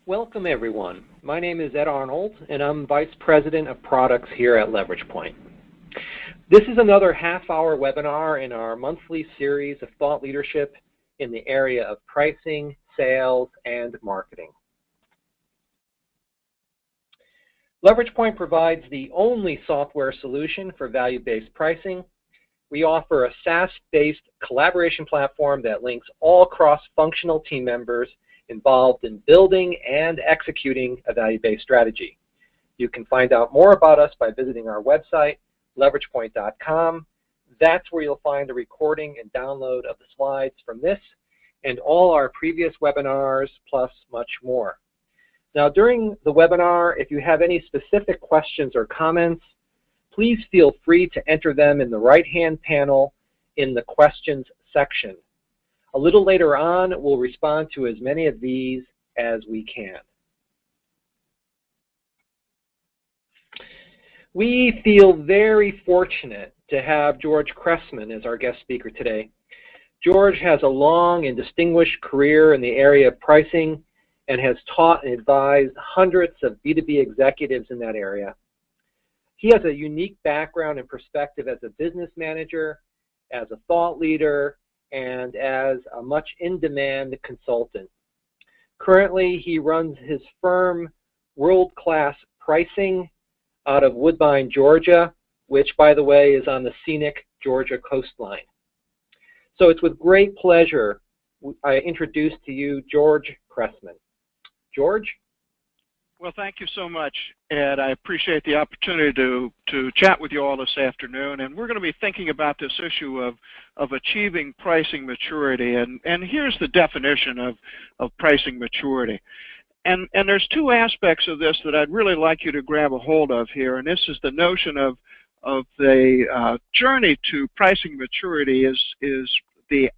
Welcome everyone. My name is Ed Arnold and I'm Vice President of Products here at LeveragePoint. This is another half-hour webinar in our monthly series of thought leadership in the area of pricing, sales, and marketing. LeveragePoint provides the only software solution for value-based pricing. We offer a SaaS-based collaboration platform that links all cross-functional team members involved in building and executing a value-based strategy. You can find out more about us by visiting our website, LeveragePoint.com. That's where you'll find a recording and download of the slides from this and all our previous webinars, plus much more. Now, during the webinar, if you have any specific questions or comments, please feel free to enter them in the right-hand panel in the questions section. A little later on, we'll respond to as many of these as we can. We feel very fortunate to have George Cressman as our guest speaker today. George has a long and distinguished career in the area of pricing and has taught and advised hundreds of B2B executives in that area. He has a unique background and perspective as a business manager, as a thought leader, and as a much in-demand consultant. Currently, he runs his firm, World Class Pricing, out of Woodbine, Georgia, which, by the way, is on the scenic Georgia coastline. So it's with great pleasure I introduce to you George Cressman. George? Well, thank you so much, Ed. I appreciate the opportunity to chat with you all this afternoon. And we're going to be thinking about this issue of achieving pricing maturity. And here's the definition of pricing maturity. And there's two aspects of this that I'd really like you to grab a hold of here. And this is the notion of the journey to pricing maturity is the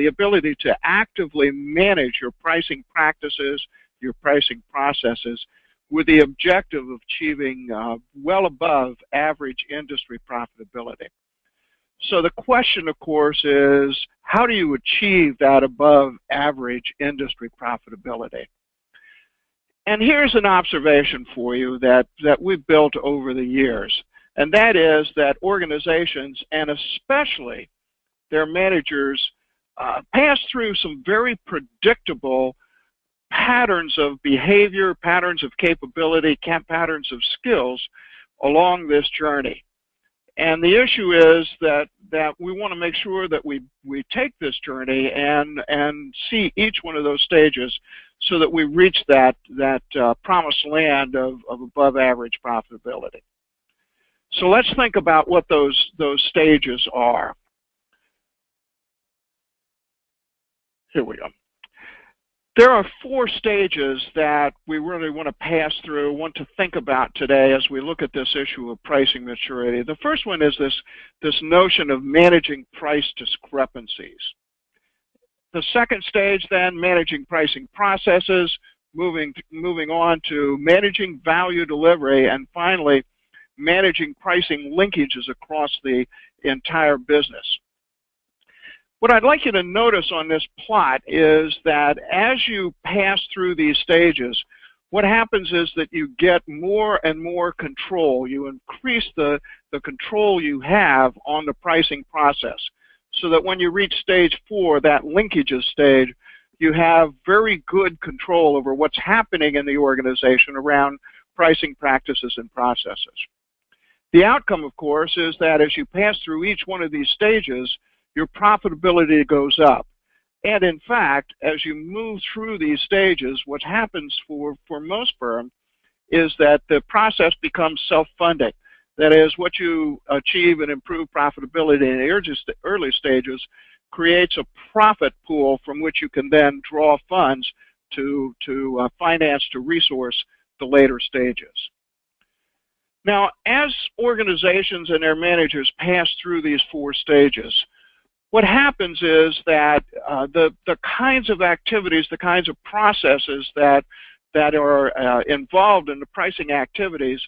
ability to actively manage your pricing practices, your pricing processes, with the objective of achieving well above average industry profitability. So the question, of course, is how do you achieve that above average industry profitability? And here's an observation for you that we've built over the years, and that is that organizations, and especially their managers, pass through some very predictable patterns of behavior, patterns of capability, patterns of skills along this journey. And the issue is that we want to make sure that we take this journey and see each one of those stages so that we reach that promised land of above average profitability. So let's think about what those stages are. Here we go. There are four stages that we really want to pass through, want to think about today as we look at this issue of pricing maturity. The first one is this notion of managing price discrepancies. The second stage then, managing pricing processes, moving on to managing value delivery, and finally, managing pricing linkages across the entire business. What I'd like you to notice on this plot is that as you pass through these stages, what happens is that you get more and more control. You increase the control you have on the pricing process, so that when you reach stage 4, that linkages stage, you have very good control over what's happening in the organization around pricing practices and processes. The outcome, of course, is that as you pass through each one of these stages, your profitability goes up. And in fact, as you move through these stages, what happens for most firms is that the process becomes self-funding. That is, what you achieve and improve profitability in the early stages creates a profit pool from which you can then draw funds to finance, to resource the later stages. Now, as organizations and their managers pass through these four stages, what happens is that the kinds of activities, the kinds of processes that are involved in the pricing activities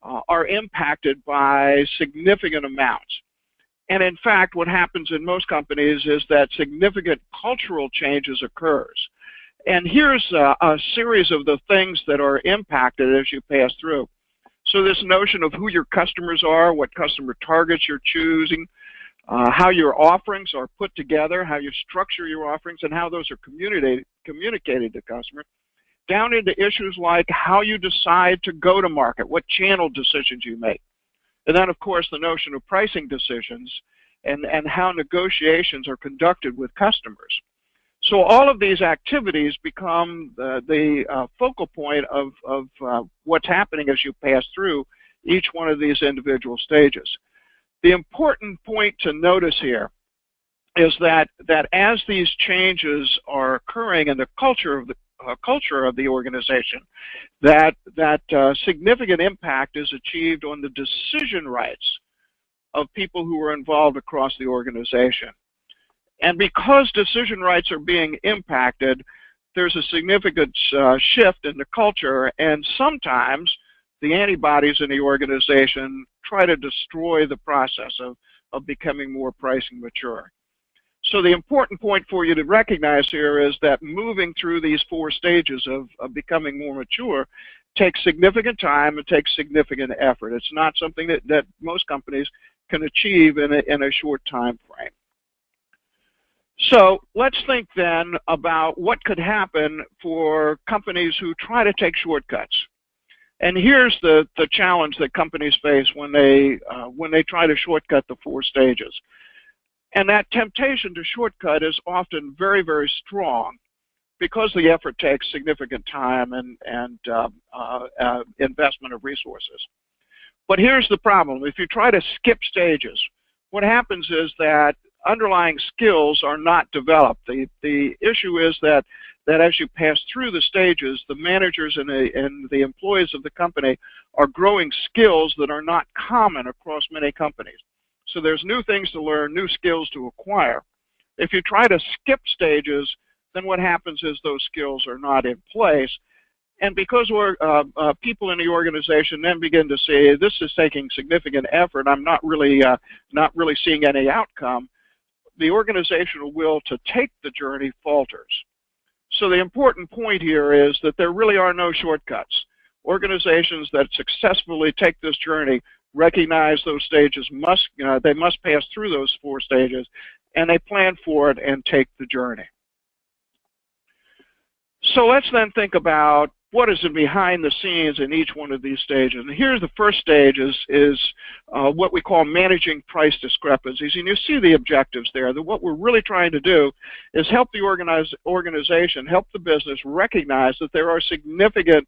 are impacted by significant amounts. And in fact, what happens in most companies is that significant cultural changes occurs. And here's a series of the things that are impacted as you pass through. So this notion of who your customers are, what customer targets you're choosing, how your offerings are put together, how you structure your offerings, and how those are communicated to customers, down into issues like how you decide to go to market, what channel decisions you make. And then, of course, the notion of pricing decisions and how negotiations are conducted with customers. So all of these activities become the focal point of what's happening as you pass through each one of these individual stages. The important point to notice here is that as these changes are occurring in the culture of the organization, that significant impact is achieved on the decision rights of people who are involved across the organization. And because decision rights are being impacted, there's a significant shift in the culture, and sometimes the antibodies in the organization try to destroy the process of becoming more pricing mature. So the important point for you to recognize here is that moving through these 4 stages of becoming more mature takes significant time and takes significant effort. It's not something that most companies can achieve in a short time frame. So let's think then about what could happen for companies who try to take shortcuts. And here's the challenge that companies face when they try to shortcut the 4 stages. And that temptation to shortcut is often very, very strong because the effort takes significant time and investment of resources. But here's the problem. If you try to skip stages, what happens is that underlying skills are not developed. The issue is that as you pass through the stages, the managers and the employees of the company are growing skills that are not common across many companies. So there's new things to learn, new skills to acquire. If you try to skip stages, then what happens is those skills are not in place. And because people in the organization then begin to say, this is taking significant effort, I'm not really seeing any outcome, the organizational will to take the journey falters. So the important point here is that there really are no shortcuts. Organizations that successfully take this journey recognize those stages they must pass through those 4 stages, and they plan for it and take the journey. So let's then think about what is behind the scenes in each one of these stages. And here's the first stage is what we call managing price discrepancies. And you see the objectives there. That what we're really trying to do is help the organization, help the business recognize that there are significant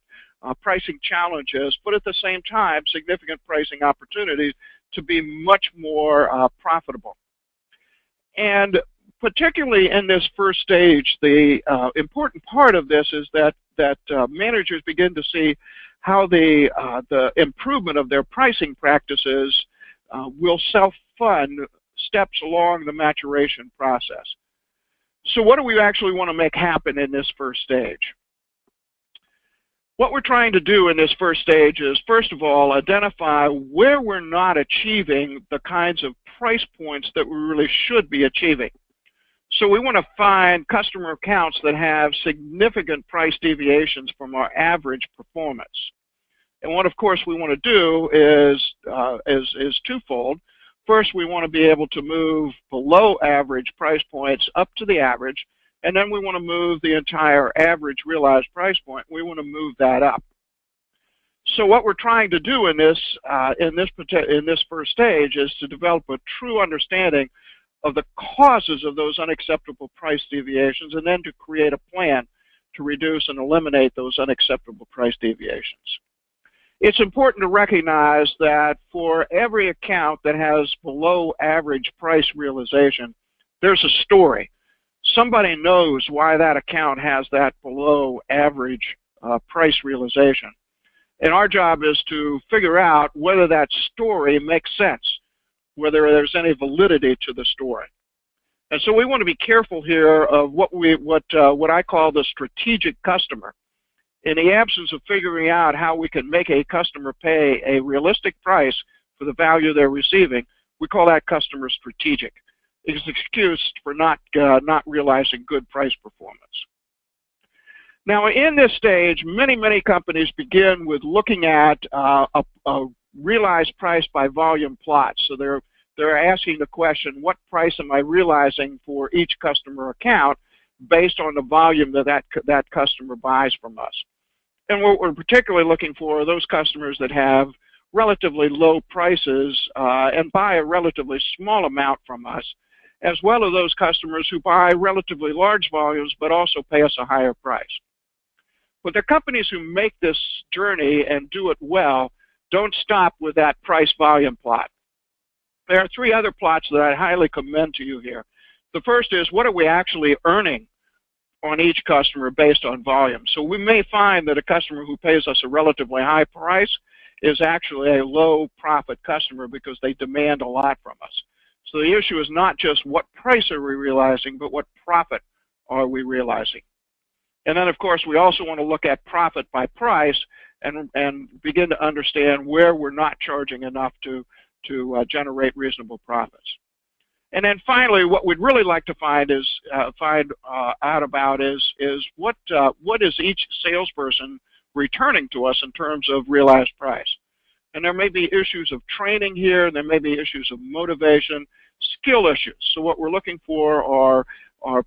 pricing challenges, but at the same time, significant pricing opportunities to be much more profitable. And particularly in this first stage, the important part of this is that managers begin to see how the improvement of their pricing practices will self-fund steps along the maturation process. So what do we actually want to make happen in this first stage? What we're trying to do in this first stage is, first of all, identify where we're not achieving the kinds of price points that we really should be achieving. So we want to find customer accounts that have significant price deviations from our average performance. And what, of course, we want to do is twofold. First, we want to be able to move below average price points up to the average, and then we want to move the entire average realized price point. We want to move that up. So what we're trying to do in this first stage is to develop a true understanding of the causes of those unacceptable price deviations, and then to create a plan to reduce and eliminate those unacceptable price deviations. It's important to recognize that for every account that has below average price realization, there's a story. Somebody knows why that account has that below average price realization. And our job is to figure out whether that story makes sense, whether there's any validity to the story. And so we want to be careful here of what I call the strategic customer. In the absence of figuring out how we can make a customer pay a realistic price for the value they're receiving, we call that customer strategic. It's an excuse for not realizing good price performance. Now, in this stage, many companies begin with looking at a realized price by volume plot. So they're asking the question, what price am I realizing for each customer account based on the volume that customer buys from us? And what we're particularly looking for are those customers that have relatively low prices and buy a relatively small amount from us, as well as those customers who buy relatively large volumes but also pay us a higher price. But the companies who make this journey and do it well don't stop with that price volume plot. There are three other plots that I highly commend to you here. The first is, what are we actually earning on each customer based on volume? So we may find that a customer who pays us a relatively high price is actually a low profit customer because they demand a lot from us. So the issue is not just what price are we realizing, but what profit are we realizing. And then, of course, we also want to look at profit by price and begin to understand where we're not charging enough to generate reasonable profits. And then finally, what we'd really like to find out about is what is each salesperson returning to us in terms of realized price. And there may be issues of training here, and there may be issues of motivation, skill issues. So what we're looking for are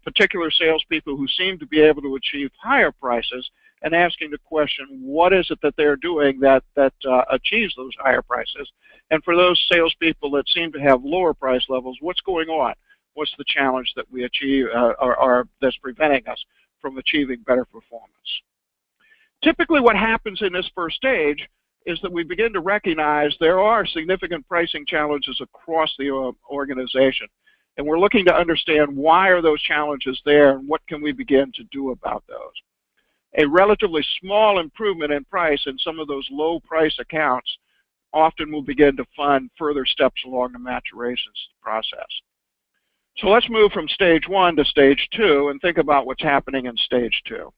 particular salespeople who seem to be able to achieve higher prices, and asking the question, what is it that they're doing that achieves those higher prices? And for those salespeople that seem to have lower price levels, what's going on? What's the challenge that we achieve or that's preventing us from achieving better performance? Typically what happens in this first stage is that we begin to recognize there are significant pricing challenges across the organization. And we're looking to understand why are those challenges there and what can we begin to do about those. A relatively small improvement in price in some of those low price accounts often will begin to fund further steps along the maturation process. So let's move from stage 1 to stage 2 and think about what's happening in stage 2.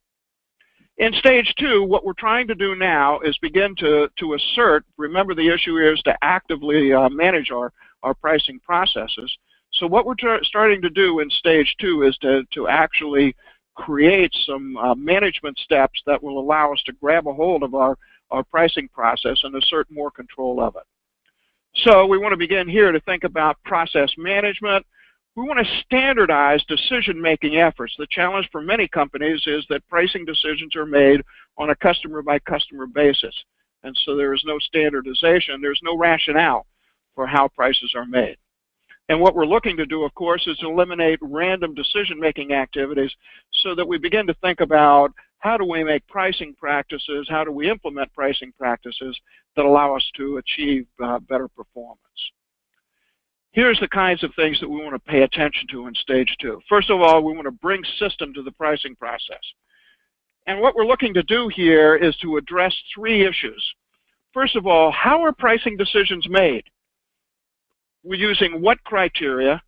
In stage 2, what we're trying to do now is begin to assert, remember the issue is to actively manage our pricing processes. So what we're starting to do in stage 2 is to actually create some management steps that will allow us to grab a hold of our pricing process and assert more control of it. So we want to begin here to think about process management. We want to standardize decision-making efforts. The challenge for many companies is that pricing decisions are made on a customer-by-customer basis. And so there is no standardization. There's no rationale for how prices are made. And what we're looking to do, of course, is eliminate random decision-making activities so that we begin to think about how do we make pricing practices, how do we implement pricing practices that allow us to achieve better performance. Here's the kinds of things that we want to pay attention to in stage 2. First of all, we want to bring system to the pricing process. And what we're looking to do here is to address 3 issues. First of all, how are pricing decisions made? We're using what criteria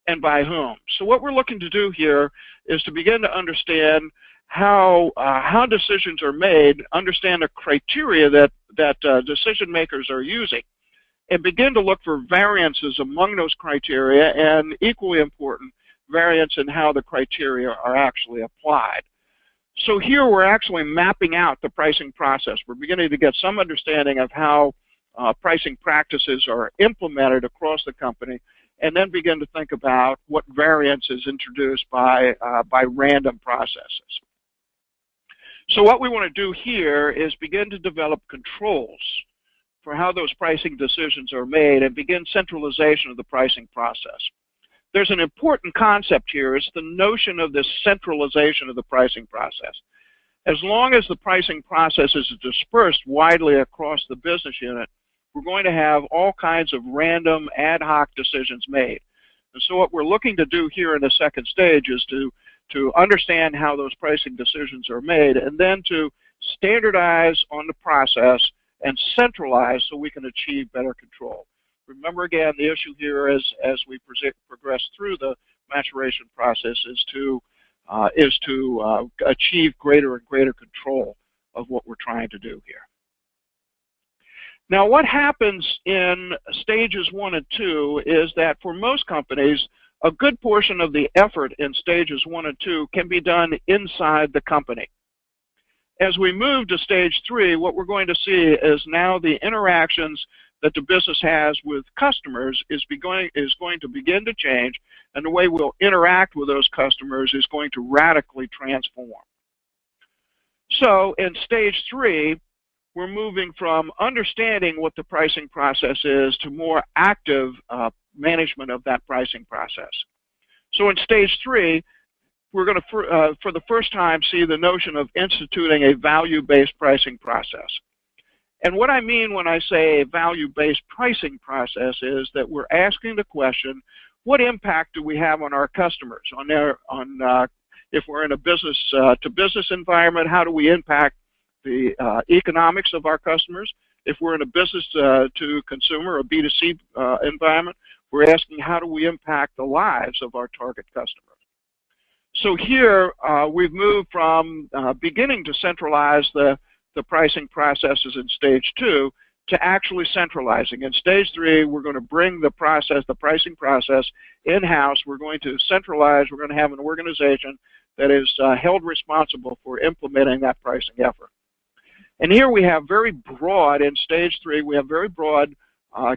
and by whom? So what we're looking to do here is to begin to understand how decisions are made, understand the criteria that decision makers are using, and begin to look for variances among those criteria, and equally important, variance in how the criteria are actually applied. So here we're actually mapping out the pricing process. We're beginning to get some understanding of how pricing practices are implemented across the company, and then begin to think about what variance is introduced by random processes. So what we want to do here is begin to develop controls for how those pricing decisions are made and begin centralization of the pricing process. There's an important concept here. It's the notion of this centralization of the pricing process. As long as the pricing process is dispersed widely across the business unit, we're going to have all kinds of random ad hoc decisions made. And so what we're looking to do here in the second stage is to understand how those pricing decisions are made, and then to standardize on the process and centralize so we can achieve better control. Remember again, the issue here is, as we progress through the maturation process, is to achieve greater and greater control of what we're trying to do here. Now, what happens in stages 1 and 2 is that for most companies, a good portion of the effort in stages 1 and 2 can be done inside the company. As we move to stage 3, what we're going to see is now the interactions that the business has with customers is going to begin to change, and the way we'll interact with those customers is going to radically transform. So in stage 3, we're moving from understanding what the pricing process is to more active management of that pricing process. So in stage 3, we're going to, for the first time, see the notion of instituting a value-based pricing process. And what I mean when I say a value-based pricing process is that we're asking the question, what impact do we have on our customers? If we're in a business-to-business environment, how do we impact the economics of our customers? If we're in a business-to-consumer, a B2C environment, we're asking how do we impact the lives of our target customers? So here we've moved from beginning to centralize the pricing processes in stage 2 to actually centralizing. In stage 3, we're going to bring the pricing process in-house. We're going to centralize. We're going to have an organization that is held responsible for implementing that pricing effort. And here we have very broad, in stage 3, we have very broad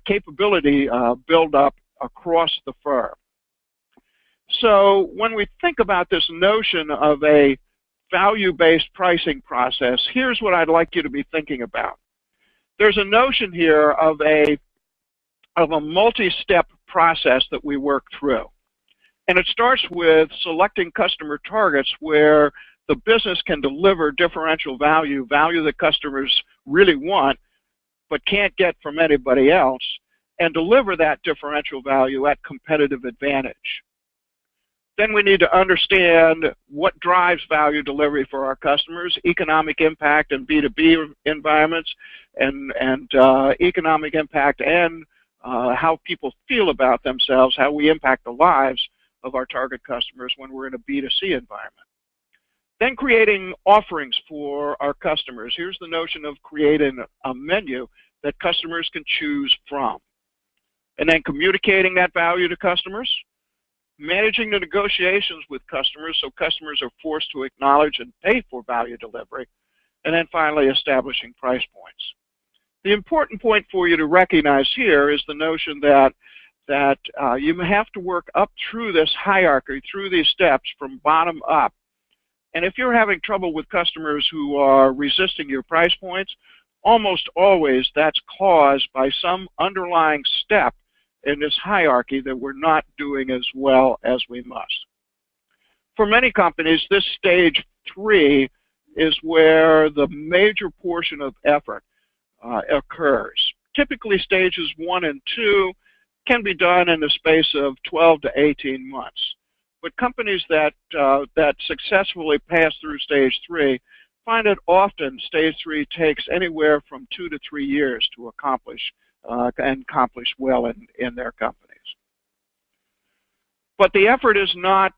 capability build up across the firm. So when we think about this notion of a value-based pricing process, here's what I'd like you to be thinking about. There's a notion here of a multi-step process that we work through. And it starts with selecting customer targets where the business can deliver differential value that customers really want but can't get from anybody else, and deliver that differential value at competitive advantage. Then we need to understand what drives value delivery for our customers, economic impact in B2B environments, and economic impact and how people feel about themselves, how we impact the lives of our target customers when we're in a B2C environment. Then creating offerings for our customers. Here's the notion of creating a menu that customers can choose from. And then communicating that value to customers. Managing the negotiations with customers so customers are forced to acknowledge and pay for value delivery, and then finally establishing price points. The important point for you to recognize here is the notion that you have to work up through this hierarchy, through these steps from bottom up. And if you're having trouble with customers who are resisting your price points, almost always that's caused by some underlying step in this hierarchy that we're not doing as well as we must. For many companies, this stage 3 is where the major portion of effort occurs. Typically, stages 1 and 2 can be done in the space of 12 to 18 months. But companies that successfully pass through stage 3 find that often stage 3 takes anywhere from 2 to 3 years to accomplish and accomplish well in their companies. But the effort is not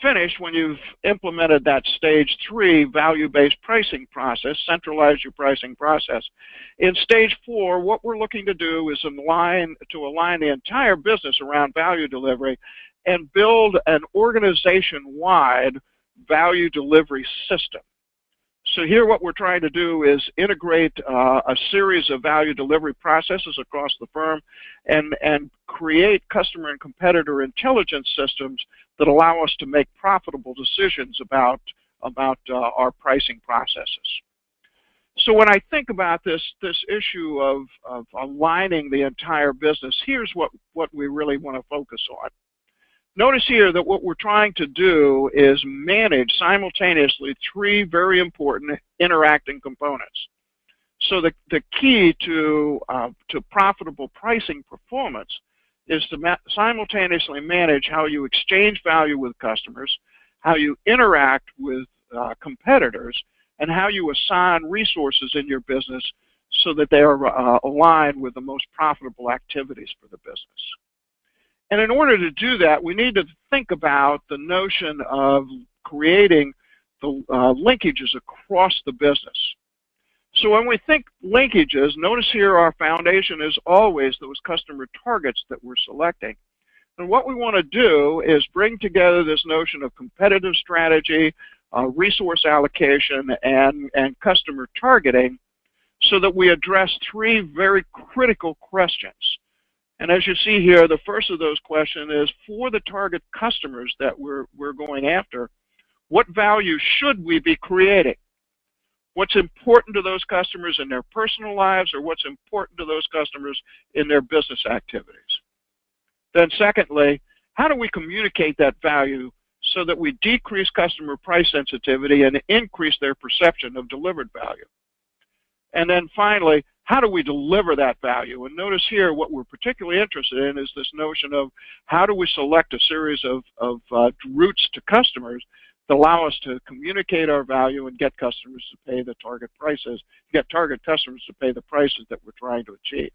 finished when you've implemented that stage 3 value-based pricing process, centralize your pricing process. In stage 4, what we're looking to do is align the entire business around value delivery and build an organization-wide value delivery system. So here what we're trying to do is integrate a series of value delivery processes across the firm and create customer and competitor intelligence systems that allow us to make profitable decisions about our pricing processes. So when I think about this issue of aligning the entire business, here's what we really want to focus on. Notice here that what we're trying to do is manage simultaneously 3 very important interacting components. So the key to profitable pricing performance is to simultaneously manage how you exchange value with customers, how you interact with competitors, and how you assign resources in your business so that they are aligned with the most profitable activities for the business. And in order to do that, we need to think about the notion of creating the linkages across the business. So when we think linkages, notice here our foundation is always those customer targets that we're selecting. And what we want to do is bring together this notion of competitive strategy, resource allocation, and customer targeting, so that we address three very critical questions. And as you see here, the first of those questions is, for the target customers that we're going after, what value should we be creating? What's important to those customers in their personal lives, or what's important to those customers in their business activities? Then secondly, how do we communicate that value so that we decrease customer price sensitivity and increase their perception of delivered value? And then finally, how do we deliver that value? And notice here, what we're particularly interested in is this notion of how do we select a series of routes to customers that allow us to communicate our value and get customers to pay the target prices, get target customers to pay the prices that we're trying to achieve.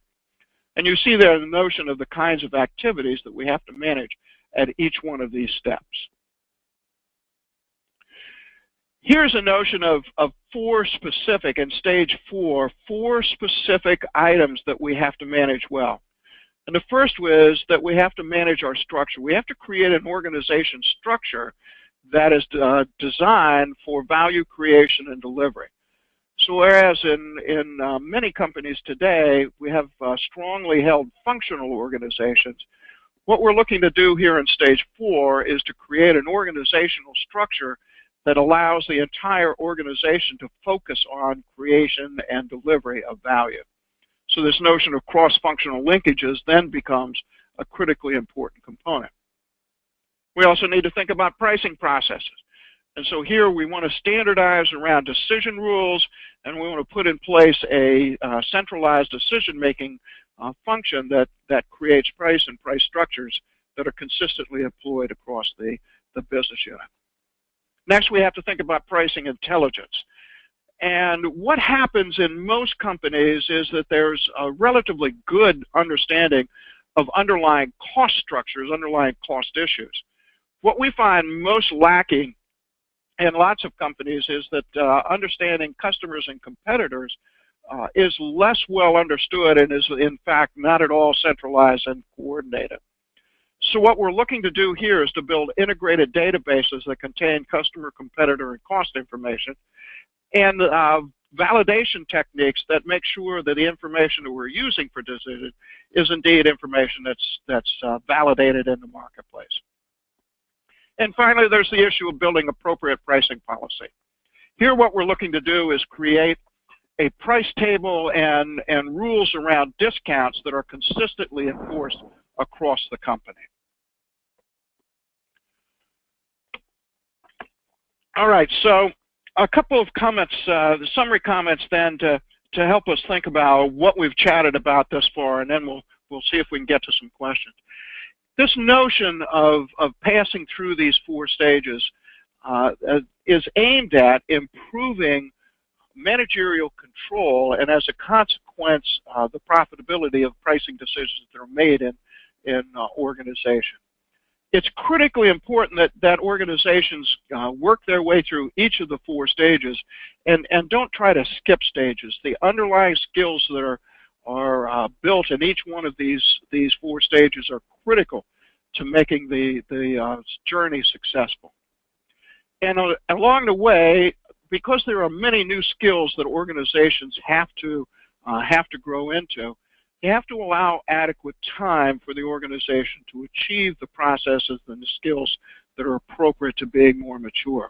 And you see there the notion of the kinds of activities that we have to manage at each one of these steps. Here's a notion of four specific, in stage 4, 4 specific items that we have to manage well. And the first is that we have to manage our structure. We have to create an organization structure that is designed for value creation and delivery. So whereas in many companies today, we have strongly held functional organizations, what we're looking to do here in stage 4 is to create an organizational structure that allows the entire organization to focus on creation and delivery of value. So this notion of cross-functional linkages then becomes a critically important component. We also need to think about pricing processes. And so here we want to standardize around decision rules, and we want to put in place a centralized decision-making function that creates price and price structures that are consistently employed across the business unit. Next, we have to think about pricing intelligence. And what happens in most companies is that there's a relatively good understanding of underlying cost structures, underlying cost issues. What we find most lacking in lots of companies is that understanding customers and competitors is less well understood and is in fact not at all centralized and coordinated. So what we're looking to do here is to build integrated databases that contain customer, competitor, and cost information, and validation techniques that make sure that the information that we're using for decision is indeed information that's validated in the marketplace. And finally, there's the issue of building appropriate pricing policy. Here what we're looking to do is create a price table and rules around discounts that are consistently enforced across the company. All right, so a couple of comments, the summary comments then to help us think about what we've chatted about thus far, and then we'll see if we can get to some questions. This notion of passing through these 4 stages is aimed at improving managerial control and, as a consequence, the profitability of pricing decisions that are made in organization. It's critically important that organizations work their way through each of the 4 stages and don't try to skip stages. The underlying skills that are built in each one of these 4 stages are critical to making the journey successful. And along the way, because there are many new skills that organizations have to grow into, you have to allow adequate time for the organization to achieve the processes and the skills that are appropriate to being more mature.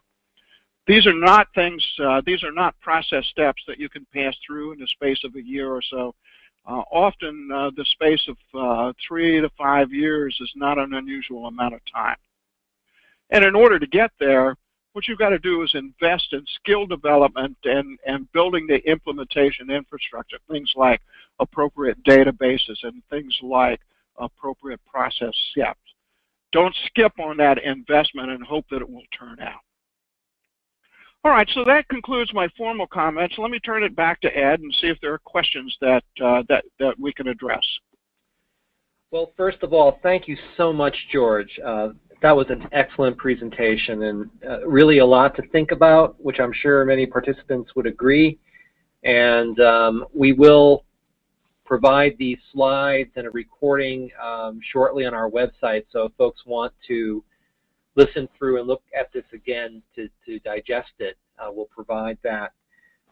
These are not things, these are not process steps that you can pass through in the space of a year or so. Often the space of 3 to 5 years is not an unusual amount of time. And in order to get there, what you've got to do is invest in skill development and building the implementation infrastructure, things like appropriate databases and things like appropriate process steps. Don't skip on that investment and hope that it will turn out. All right, so that concludes my formal comments. Let me turn it back to Ed and see if there are questions that we can address. Well, first of all, thank you so much, George. That was an excellent presentation and really a lot to think about, which I'm sure many participants would agree. And we will provide these slides and a recording shortly on our website. So if folks want to listen through and look at this again to digest it, we'll provide that.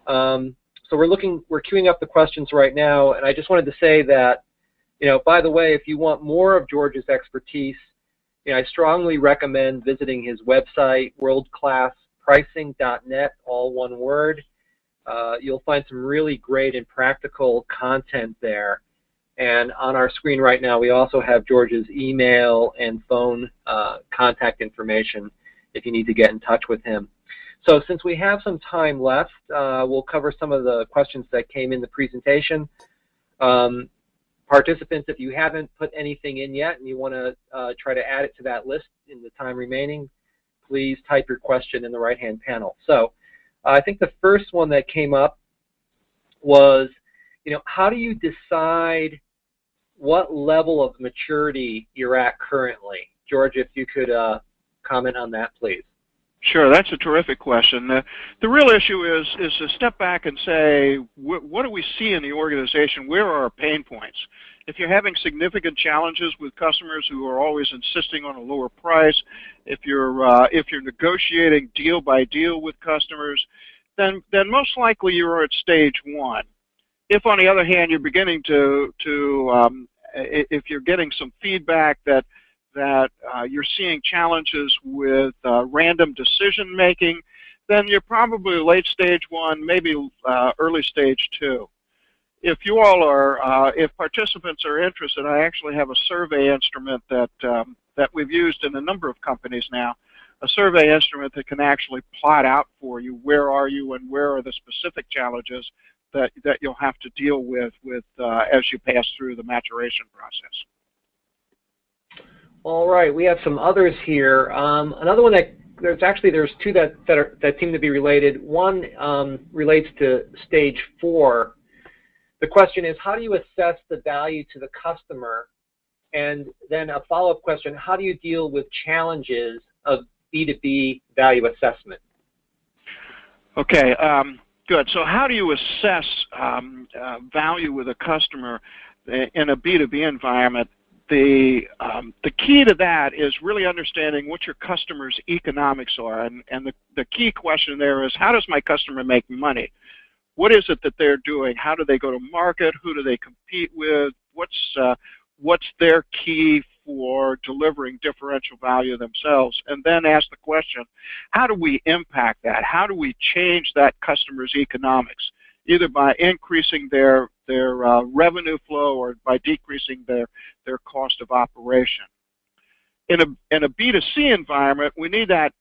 So we're queuing up the questions right now, and I just wanted to say that, by the way, if you want more of George's expertise, I strongly recommend visiting his website, worldclasspricing.net, all one word. You'll find some really great and practical content there. And on our screen right now, we also have George's email and phone contact information if you need to get in touch with him. So since we have some time left, we'll cover some of the questions that came in the presentation. Participants, if you haven't put anything in yet and you want to try to add it to that list in the time remaining, please type your question in the right-hand panel. So I think the first one that came up was, how do you decide what level of maturity you're at currently? George, if you could comment on that, please. Sure, that's a terrific question. The real issue is to step back and say, what do we see in the organization? Where are our pain points? If you're having significant challenges with customers who are always insisting on a lower price, if you're negotiating deal by deal with customers, then most likely you're at stage one. If, on the other hand, you're beginning if you're getting some feedback that you're seeing challenges with random decision making, then you're probably late stage one, maybe early stage two. If you all are, if participants are interested, I actually have a survey instrument that we've used in a number of companies now, a survey instrument that can actually plot out for you where are you and where are the specific challenges that you'll have to deal with as you pass through the maturation process. All right, we have some others here. Another one there's two that seem to be related. One relates to stage 4. The question is, how do you assess the value to the customer? And then a follow-up question, how do you deal with challenges of B2B value assessment? Okay, good. So how do you assess value with a customer in a B2B environment? The key to that is really understanding what your customer's economics are. And the key question there is, how does my customer make money? What is it that they're doing? How do they go to market? Who do they compete with? What's their key for delivering differential value themselves? And then ask the question, how do we impact that? How do we change that customer's economics, either by increasing their revenue flow or by decreasing their cost of operation? In a B2C environment, we need that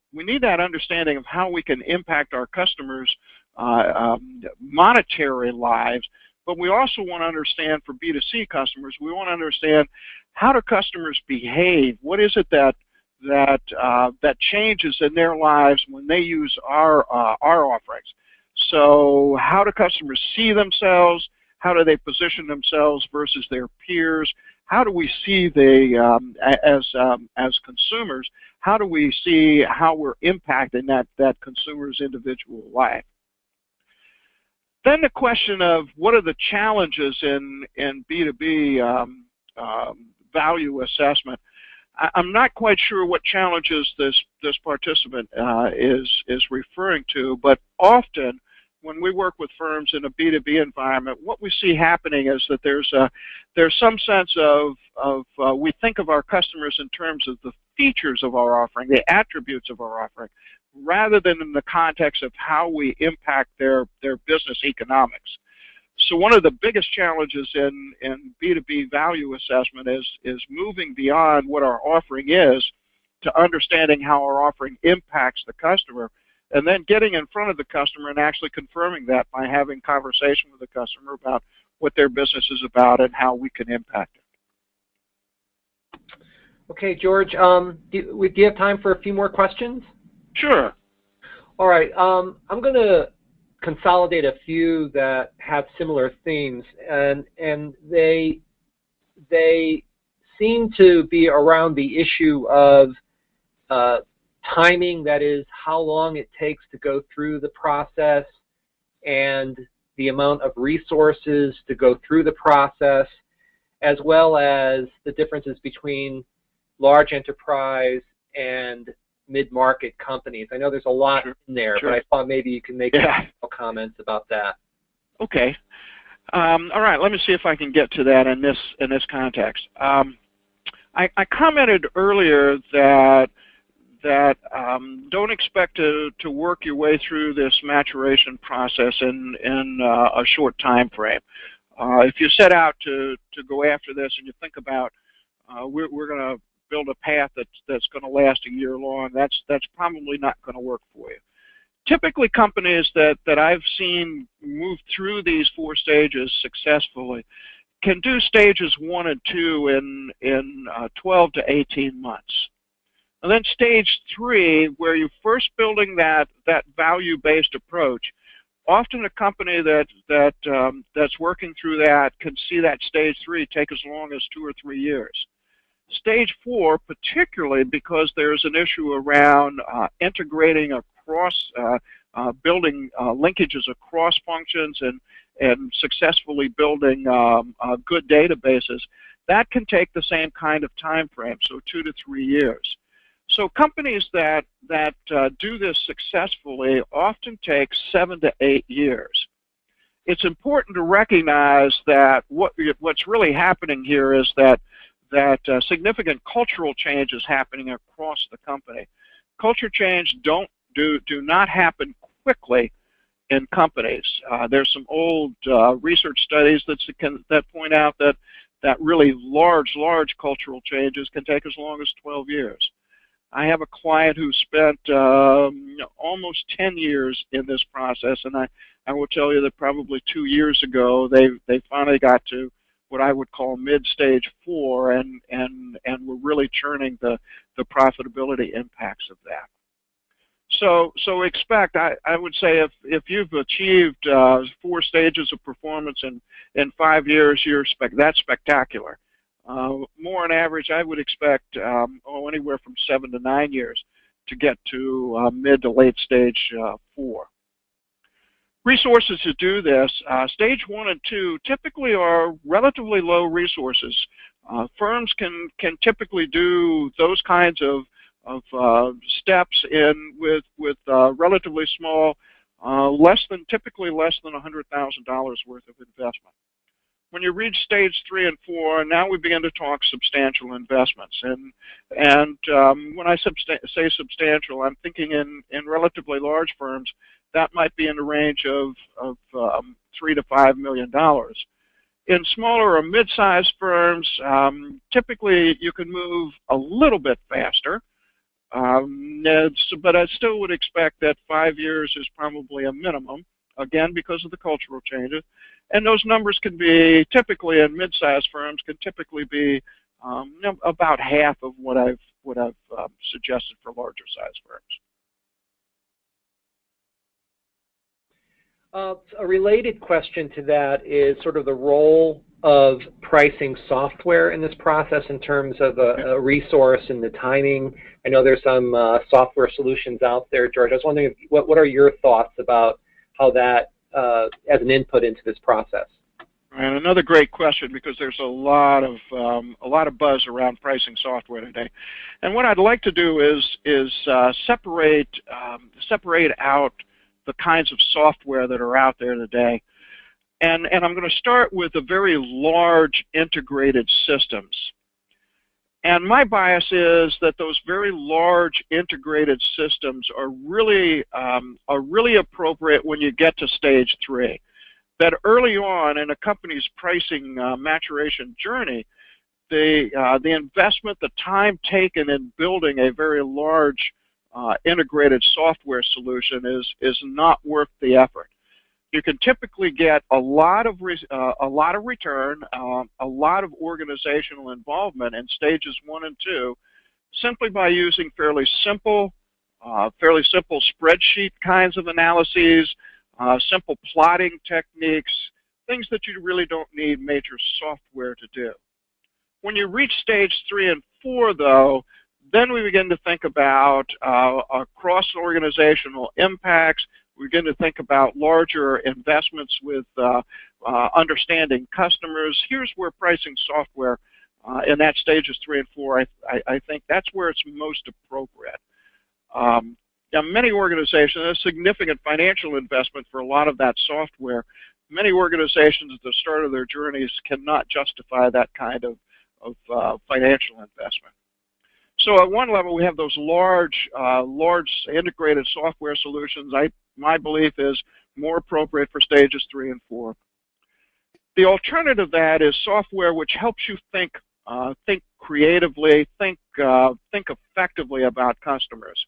understanding of how we can impact our customers' monetary lives, but we also want to understand, for B2C customers, we want to understand, how do customers behave? What is it that changes in their lives when they use our offerings? So how do customers see themselves? How do they position themselves versus their peers? How do we see as consumers, how do we see how we're impacting that consumer's individual life? Then the question of, what are the challenges in B2B value assessment? I'm not quite sure what challenges this participant is referring to, but often when we work with firms in a B2B environment, what we see happening is that there's some sense of we think of our customers in terms of the features of our offering, the attributes of our offering, rather than in the context of how we impact their business economics. So one of the biggest challenges in B2B value assessment is moving beyond what our offering is to understanding how our offering impacts the customer, and then getting in front of the customer and actually confirming that by having conversation with the customer about what their business is about and how we can impact it. Okay, George, do you have time for a few more questions? Sure. All right, I'm going to consolidate a few that have similar themes, and they seem to be around the issue of timing, that is, how long it takes to go through the process and the amount of resources to go through the process, as well as the differences between large enterprise and mid-market companies? I know there's a lot in there, but I thought maybe you can make some comments about that. Okay. All right. Let me see if I can get to that in this context. I commented earlier that don't expect to work your way through this maturation process in a short time frame. If you set out to go after this and you think about we're going to build a path that's going to last a year long, that's probably not going to work for you. Typically, companies that I've seen move through these 4 stages successfully can do stages 1 and 2 in 12 to 18 months. And then stage 3, where you're first building that value-based approach, often a company that's working through that can see that stage 3 take as long as 2 or 3 years. Stage 4, particularly because there's an issue around integrating across, building linkages across functions and successfully building good databases, that can take the same kind of time frame, so 2 to 3 years. So companies that do this successfully often take 7 to 8 years. It's important to recognize that what's really happening here is that significant cultural change is happening across the company. Culture change do not happen quickly in companies. There's some old research studies that point out that really large cultural changes can take as long as 12 years. I have a client who spent almost 10 years in this process, and I will tell you that probably 2 years ago they finally got to what I would call mid-stage 4 and were really churning the profitability impacts of that. So expect, I would say if you've achieved 4 stages of performance in 5 years, that's spectacular. More on average, I would expect anywhere from 7 to 9 years to get to mid to late stage 4. Resources to do this, stage 1 and 2 typically are relatively low resources. Firms can typically do those kinds of steps with relatively small, typically less than $100,000 worth of investment. When you reach stage 3 and 4, now we begin to talk substantial investments. And when I say substantial, I'm thinking in relatively large firms that might be in the range of $3 to $5 million. In smaller or mid-sized firms, typically you can move a little bit faster. But I still would expect that 5 years is probably a minimum, again, because of the cultural changes. And those numbers can be, typically in mid-sized firms, can typically be about half of what I've suggested for larger sized firms. A related question to that is sort of the role of pricing software in this process in terms of a resource and the timing. I know there's some software solutions out there, George. I was wondering what are your thoughts about how that as an input into this process? And another great question, because there's a lot of buzz around pricing software today. And what I'd like to do is separate out the kinds of software that are out there today. And I'm going to start with the very large integrated systems. And my bias is that those very large integrated systems are really appropriate when you get to stage 3. That early on in a company's pricing maturation journey, the investment, the time taken in building a very large integrated software solution is not worth the effort. You can typically get a lot of return, a lot of organizational involvement in stages 1 and 2, simply by using fairly simple spreadsheet kinds of analyses, simple plotting techniques, things that you really don't need major software to do. When you reach stage 3 and 4, though, then we begin to think about cross-organizational impacts. We begin to think about larger investments with understanding customers. Here's where pricing software in that stages 3 and 4, I think that's where it's most appropriate. Now, many organizations, there's significant financial investment for a lot of that software. Many organizations at the start of their journeys cannot justify that kind of financial investment. So at one level, we have those large integrated software solutions. My belief is more appropriate for stages 3 and 4. The alternative to that is software which helps you think creatively, think effectively about customers.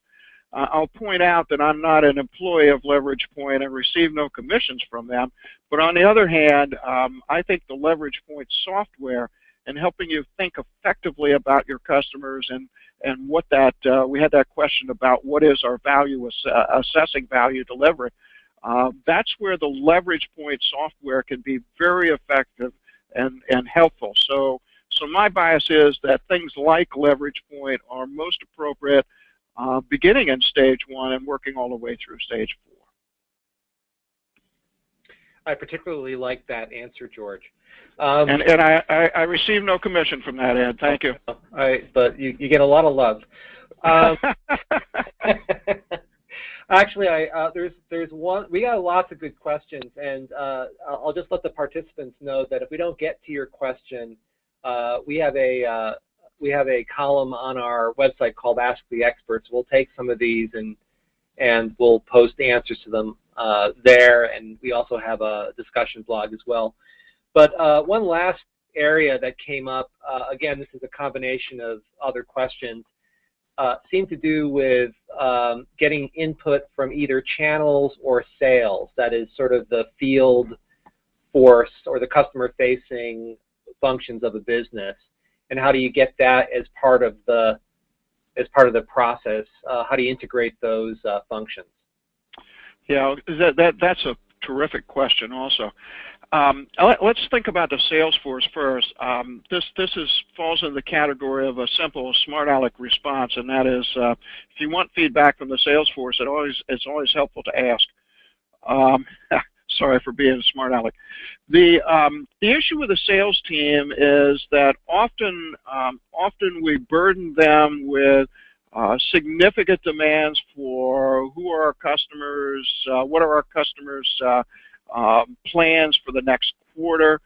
I'll point out that I'm not an employee of LeveragePoint and receive no commissions from them. But on the other hand, I think the LeveragePoint software and helping you think effectively about your customers and what that, we had that question about what is our value, assessing value delivery. That's where the LeveragePoint software can be very effective and helpful. So my bias is that things like LeveragePoint are most appropriate beginning in stage 1 and working all the way through stage 4. I particularly like that answer, George. And I receive no commission from that, Ed. Thank you. But you get a lot of love. Actually, there's one. We got lots of good questions, and I'll just let the participants know that if we don't get to your question, we have a column on our website called Ask the Experts. We'll take some of these and we'll post the answers to them there, and we also have a discussion blog as well. But one last area that came up, again, this is a combination of other questions, seemed to do with getting input from either channels or sales, that is sort of the field force or the customer-facing functions of a business. And how do you get that as part of the process? How do you integrate those functions? Yeah, that's a terrific question also. Let's think about the sales force first. This falls in the category of a simple smart aleck response, and that is if you want feedback from the sales force, it's always helpful to ask. Sorry for being a smart aleck. The issue with the sales team is that often we burden them with significant demands for who are our customers, what are our customers' plans for the next quarter.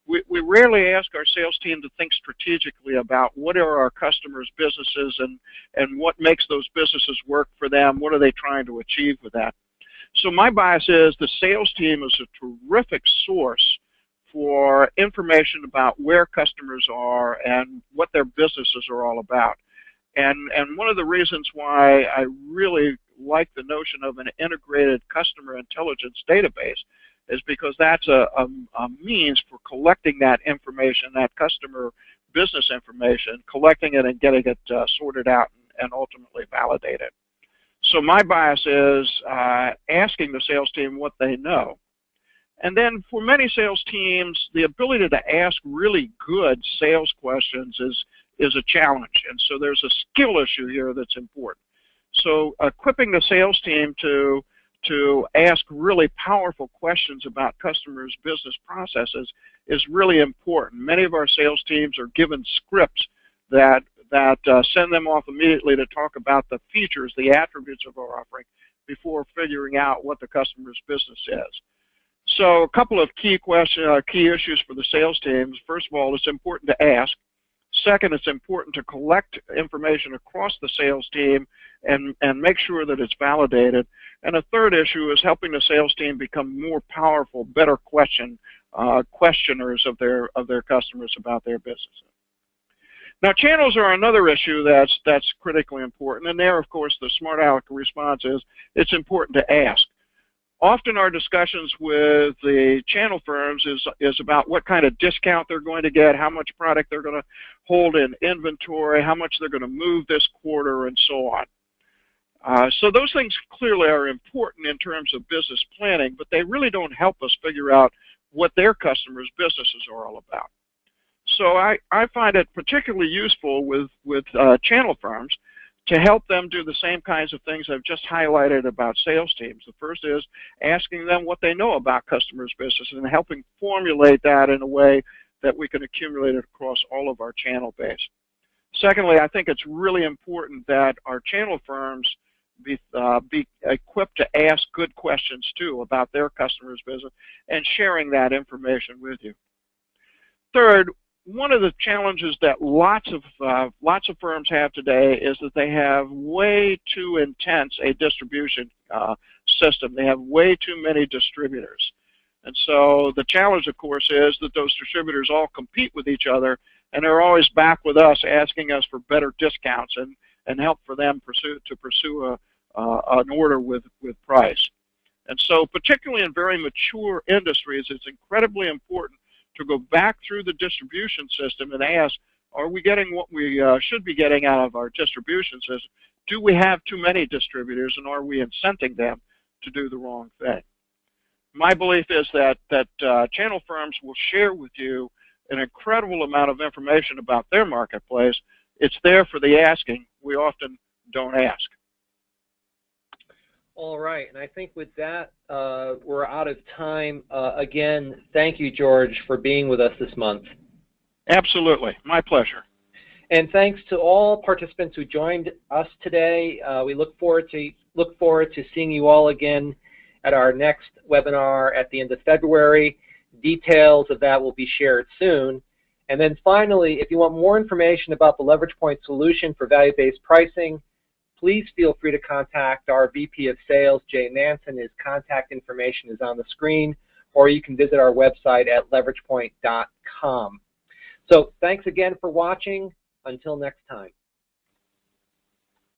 We rarely ask our sales team to think strategically about what are our customers' businesses and what makes those businesses work for them, what are they trying to achieve with that. So my bias is the sales team is a terrific source for information about where customers are and what their businesses are all about. And one of the reasons why I really like the notion of an integrated customer intelligence database is because that's a means for collecting that information, that customer business information, collecting it and getting it sorted out and ultimately validated. So my bias is asking the sales team what they know. And then for many sales teams, the ability to ask really good sales questions is a challenge. And so there's a skill issue here that's important. So equipping the sales team to ask really powerful questions about customers' business processes is really important. Many of our sales teams are given scripts that send them off immediately to talk about the features, the attributes of our offering before figuring out what the customer's business is. So a couple of key issues for the sales teams. First of all, it's important to ask. Second, it's important to collect information across the sales team and make sure that it's validated. And a third issue is helping the sales team become more powerful, better questioners of their customers about their businesses. Now, channels are another issue that's critically important, and there, of course, the smart aleck response is it's important to ask. Often our discussions with the channel firms is about what kind of discount they're going to get, how much product they're going to hold in inventory, how much they're going to move this quarter, and so on. So those things clearly are important in terms of business planning, but they really don't help us figure out what their customers' businesses are all about. So I find it particularly useful with channel firms to help them do the same kinds of things I've just highlighted about sales teams. The first is asking them what they know about customers' businesses and helping formulate that in a way that we can accumulate it across all of our channel base. Secondly, I think it's really important that our channel firms be equipped to ask good questions too about their customers' business and sharing that information with you. Third, one of the challenges that lots of firms have today is that they have way too intense a distribution system. They have way too many distributors. And so the challenge, of course, is that those distributors all compete with each other, and they're always back with us asking us for better discounts and help for them to pursue an order with price. And so particularly in very mature industries, it's incredibly important to go back through the distribution system and ask, are we getting what we should be getting out of our distribution system? Do we have too many distributors, and are we incenting them to do the wrong thing? My belief is that channel firms will share with you an incredible amount of information about their marketplace. It's there for the asking. We often don't ask. All right, and I think with that, we're out of time. Again, thank you, George, for being with us this month. Absolutely, my pleasure. And thanks to all participants who joined us today. We look forward to seeing you all again at our next webinar at the end of February. Details of that will be shared soon. And then finally, if you want more information about the LeveragePoint solution for value-based pricing, please feel free to contact our VP of Sales, Jay Manson. His contact information is on the screen, or you can visit our website at leveragepoint.com. So thanks again for watching. Until next time.